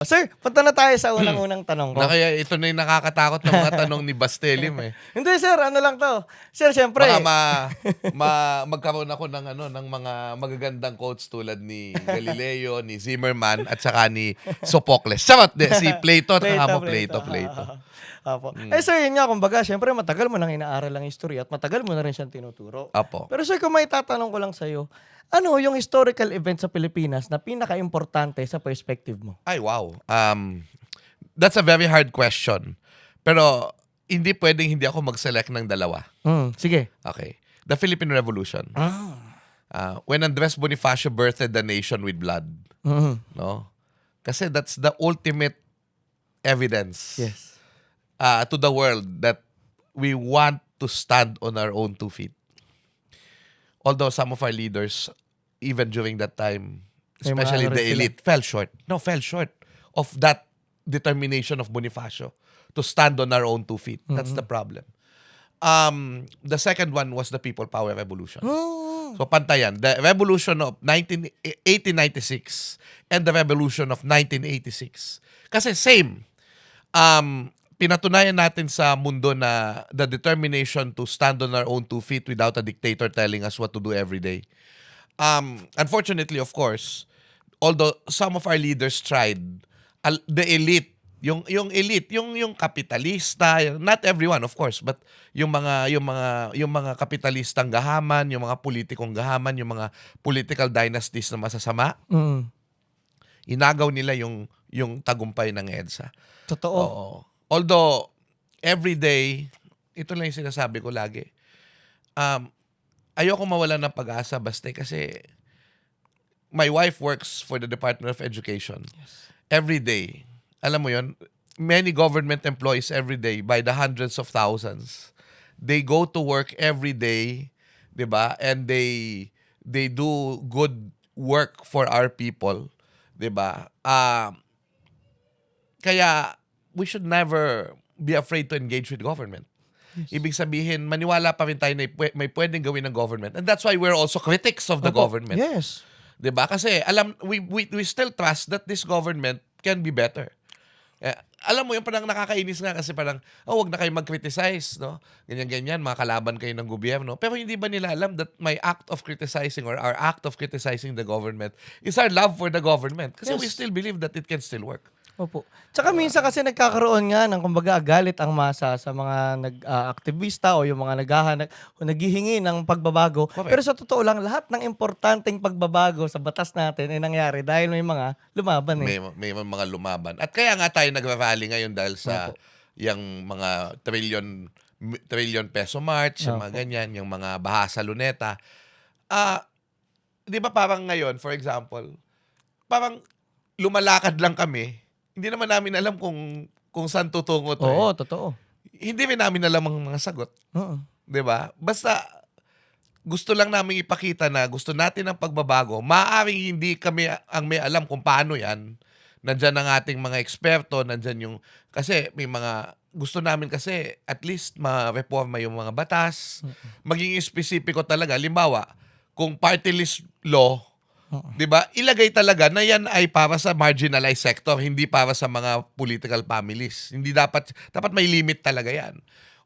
Sir, punta na tayo sa unang-unang tanong ko. Na kaya ito na yung nakakatakot ng mga tanong ni Bastelim eh. Hindi sir, ano lang 'to. Sir, siyempre Baka magkaroon ako ng ng mga magagandang quotes tulad ni Galileo, ni Zimmerman at saka ni Sophocles. Charot, si Plato at saka mo Plato. Opo. Eh sir, yun nga, kumbaga, siyempre matagal mo nang inaaral ang history at matagal mo na rin siyang tinuturo. Apo. Pero sir, kung may tatanong ko lang sa'yo, ano yung historical event sa Pilipinas na pinaka-importante sa perspective mo? Ay, wow. That's a very hard question. Pero hindi pwedeng hindi ako mag-select ng dalawa. Sige. Okay. The Philippine Revolution. When Andres Bonifacio birthed the nation with blood. No? Kasi that's the ultimate evidence Yes. to the world that we want to stand on our own 2 feet. Although some of our leaders, even during that time, May mga especially ano the rin sila. elite, fell short of that determination of Bonifacio to stand on our own 2 feet. That's the problem. The second one was the People Power Revolution. So pantayan, the revolution of 1896 and the revolution of 1986. Kasi same. Pinatunayan natin sa mundo na the determination to stand on our own 2 feet without a dictator telling us what to do every day. Unfortunately, of course, although some of our leaders tried, the elite, yung elite, yung kapitalista, not everyone of course, but yung mga kapitalistang gahaman, yung mga politikong gahaman, yung mga political dynasties na masasama, inagaw nila yung tagumpay ng EDSA. Totoo. Oo. Although every day, ito lang yung sinasabi ko lagi. Ayoko mawalan ng pag-asa basta kasi my wife works for the Department of Education. Yes. Every day, alam mo yon, many government employees every day by the hundreds of thousands. They go to work every day, 'di ba? And they do good work for our people, 'di ba? Kaya we should never be afraid to engage with government. Yes. Ibig sabihin, maniwala pa rin tayo na may pwedeng gawin ng government. And that's why we're also critics of the government. Yes. 'Di ba? Kasi we still trust that this government can be better. Alam mo, yung parang nakakainis nga kasi parang, wag na kayo mag-criticize, no? Ganyan-ganyan, mga kalaban kayo ng gobyerno. Pero hindi ba nila alam that my act of criticizing or our act of criticizing the government is our love for the government? Kasi we still believe that it can still work. Opo. Tsaka minsan kasi nagkakaroon nga ng kumbaga galit ang masa sa mga aktivista o yung mga naghihingi ng pagbabago. Correct. Pero sa totoo lang, lahat ng importanteng pagbabago sa batas natin ay nangyari dahil may mga lumaban eh. May mga lumaban. At kaya nga tayo nag-rally ngayon dahil sa yung mga trillion peso march, yung mga ganyan, yung mga baha sa Luneta. Di ba parang ngayon, for example, parang lumalakad lang kami. Hindi naman namin alam kung saan tutungo to. Oo, totoo. Hindi rin namin alam ang mga sagot. Oo. 'Di ba? Basta gusto lang namin ipakita na gusto natin ng pagbabago. Maaaring hindi kami ang may alam kung paano 'yan. Nandiyan ang ating mga eksperto, nandiyan yung kasi may mga gusto namin kasi at least ma-reforma yung mga batas. Maging espesipiko talaga. Halimbawa, kung party list law, 'di ba? Ilagay talaga na 'yan ay para sa marginalized sector, hindi para sa mga political families. Hindi dapat may limit talaga 'yan.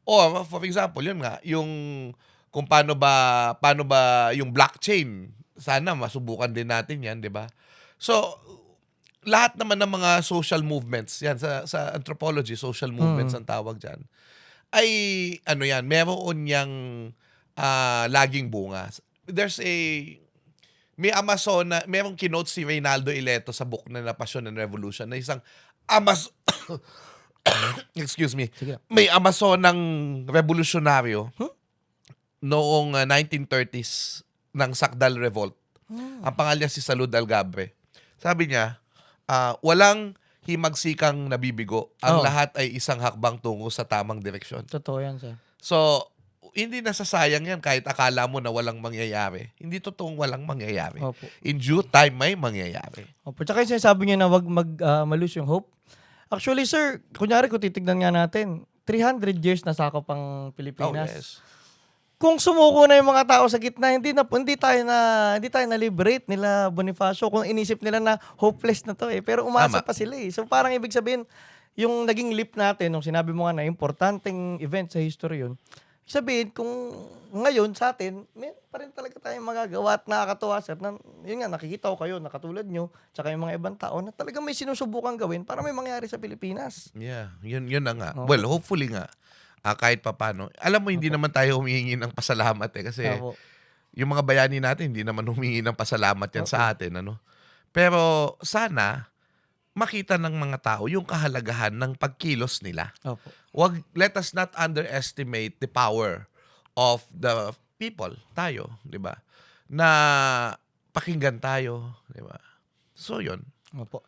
Or for example, 'yun nga, yung kung paano ba yung blockchain. Sana masubukan din natin 'yan, 'di ba? So, lahat naman ng mga social movements, 'yan sa anthropology, social movements ang tawag diyan. Ay ano 'yan, meron yang laging bunga. May Amazon na, merong kinote si Reynaldo Ileto sa book na Passion and Revolution na isang excuse me, Sige. may Amazon ng revolusyonaryo noong 1930s ng Sakdal Revolt. Ang pangalan niya si Salud Algabre. Sabi niya, walang himagsikang nabibigo. Ang lahat ay isang hakbang tungo sa tamang direksyon. Totoo yan, sir. So, hindi nasasayang yan kahit akala mo na walang mangyayari. Hindi totoong walang mangyayari. Opo. In due time, may mangyayari. Opo. Tsaka yung sinasabi niyo na wag malose yung hope. Actually, sir, kunyari kung titignan nga natin, 300 years na sakop ang Pilipinas. Oh, yes. kung sumuko na yung mga tao sa gitna, hindi tayo na-liberate nila Bonifacio kung inisip nila na hopeless na 'to, eh, pero umasa Tama. pa sila, eh. So, parang ibig sabihin, yung naging leap natin nung sinabi mo nga na importanteng event sa history yun, sabihin kung ngayon sa'tin meron pa rin talaga tayong magagawa at nakakatuwa, sir, na yun nga nakikita ko kayo na katulad niyo, tsaka yung mga ibang tao na talagang may sinusubukang gawin para may mangyari sa Pilipinas. Yeah, yun na nga. Opo, Well, hopefully nga, kahit papaano. Alam mo hindi opo, naman tayo humihingi ng pasalamat, eh, kasi opo, yung mga bayani natin hindi naman humingi ng pasalamat yan opo, sa atin, ano. Pero sana makita ng mga tao yung kahalagahan ng pagkilos nila. opo, Let us not underestimate the power of the people, tayo, 'di ba? Na pakinggan tayo, 'di ba? So 'yun. opo.